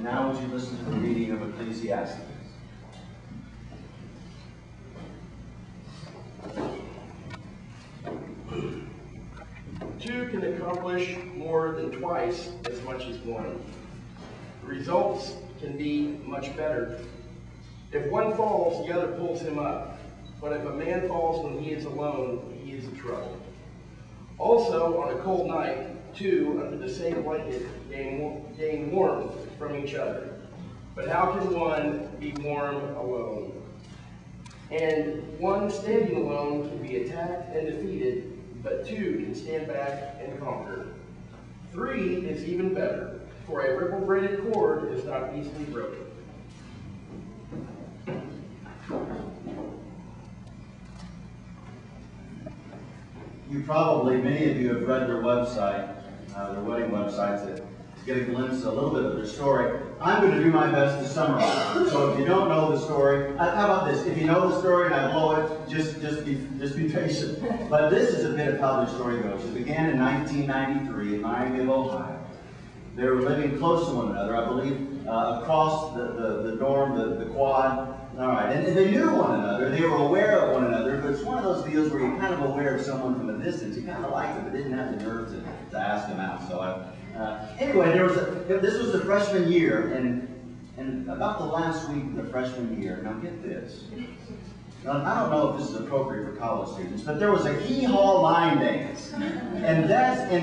Now would you listen to the reading of Ecclesiastes? Two can accomplish more than twice as much as one. The results can be much better. If one falls, the other pulls him up. But if a man falls when he is alone, he is in trouble. Also, on a cold night, two under the same blanket gain warmth from each other. But how can one be warm alone? And one standing alone can be attacked and defeated, but two can stand back and conquer. Three is even better, for a ripple-braided cord is not easily broken. Many of you have read their website, their wedding websites, to get a glimpse, a little bit of their story. I'm going to do my best to summarize. So if you don't know the story, how about this? If you know the story and I blow it, just be patient. But this is a bit of how their story goes. It began in 1993 in Miami, Ohio. They were living close to one another, I believe, across the dorm, the quad. All right, and they knew one another. They were aware of one another, but it's one of those deals where you're kind of aware of someone from a distance. You kind of liked them, but didn't have the nerve to ask them out. So anyway, this was the freshman year, and about the last week of the freshman year. Now get this. Now, I don't know if this is appropriate for college students, but there was a Key Hall line dance, and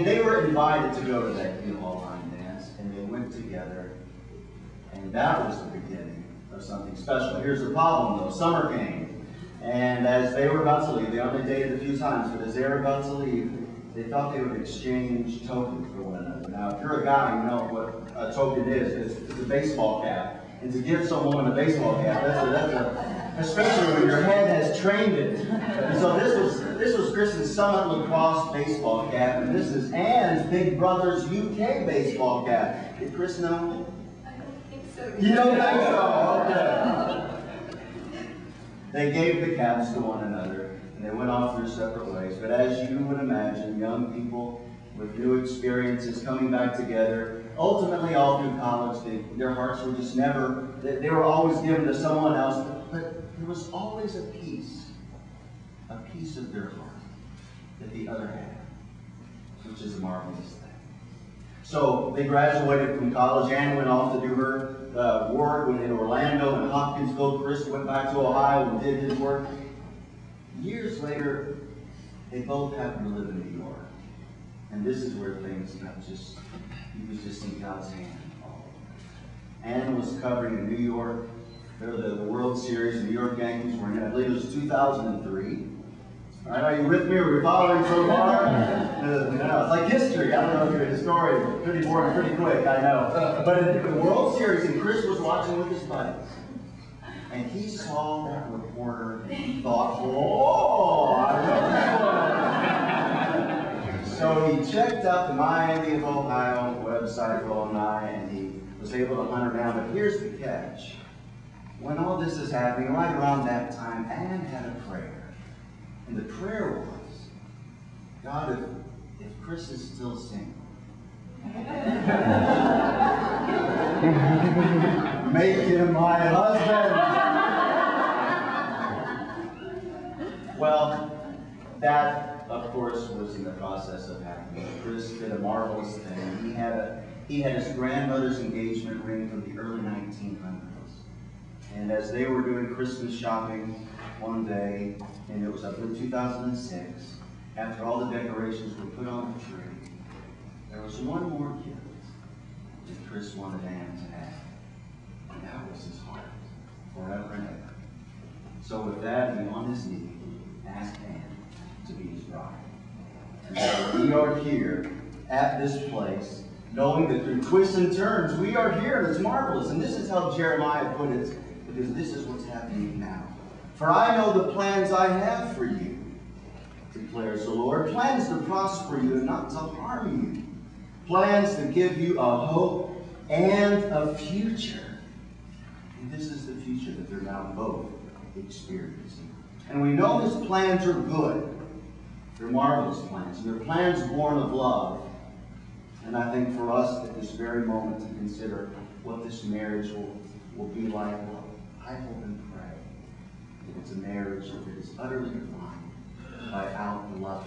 they were invited to go to that Key Hall line dance, and they went together, and that was the beginning of something special. Here's the problem, though. Summer came, and as they were about to leave, they only dated a few times, but as they were about to leave, they thought they would exchange tokens for one another. Now, if you're a guy, you know what a token is. It's a baseball cap. And to give someone a baseball cap, especially when your head has trained it. And so this was Chris's Summit Lacrosse baseball cap, and this is Anne's Big Brother's UK baseball cap. Did Chris know? I don't think so. You don't think so? Okay. They gave the caps to one another, and they went off their separate ways. But as you would imagine, young people with new experiences coming back together, ultimately all through college, their hearts were just never, they were always given to someone else, but there was always a piece of their heart that the other had, which is a marvelous thing. So they graduated from college. Anne went off to do her work in Orlando and Hopkinsville. Chris went back to Ohio and did his work. Years later, they both happened to live in New York. And this is where things got he was just in God's hand. Anne was covering in New York. The World Series, the New York Yankees were in, I believe it was 2003. All right, are you with me? Are we following so far? It's like history. I don't know if you're a historian. Pretty boring, pretty quick, I know. But in the World Series, and Chris was watching with his buddies. And he saw that reporter and he thought, oh, I know that one. So he checked out the Miami of Ohio website for alumni, and he was able to hunt her down. But here's the catch. When all this is happening, right around that time, Anne had a prayer. And the prayer was, God, if Chris is still single, make him my husband. Well, that, of course, was in the process of happening. Chris did a marvelous thing. He had his grandmother's engagement ring from the early 1900s. And as they were doing Christmas shopping one day, and it was up in 2006, after all the decorations were put on the tree, there was one more gift that Chris wanted Anne to have. And that was his heart, forever and ever. So with that, he on his knee asked Anne to be his bride. And so we are here at this place, knowing that through twists and turns, we are here, and it's marvelous. And this is how Jeremiah put it, because this is what's happening now. For I know the plans I have for you, declares the Lord, plans to prosper you and not to harm you, plans to give you a hope and a future. And this is the future that they're now both experiencing. And we know his plans are good. They're marvelous plans. And they're plans born of love. And I think for us at this very moment to consider what this marriage will be like. Well, I hope and pray that it's a marriage that is utterly defined by outloving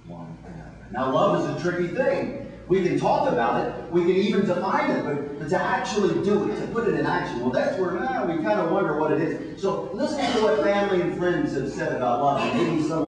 one another. Now, love is a tricky thing. We can talk about it, we can even define it, but to actually do it, to put it in action, well, that's where we kind of wonder what it is. So listen to what family and friends have said about love, and maybe some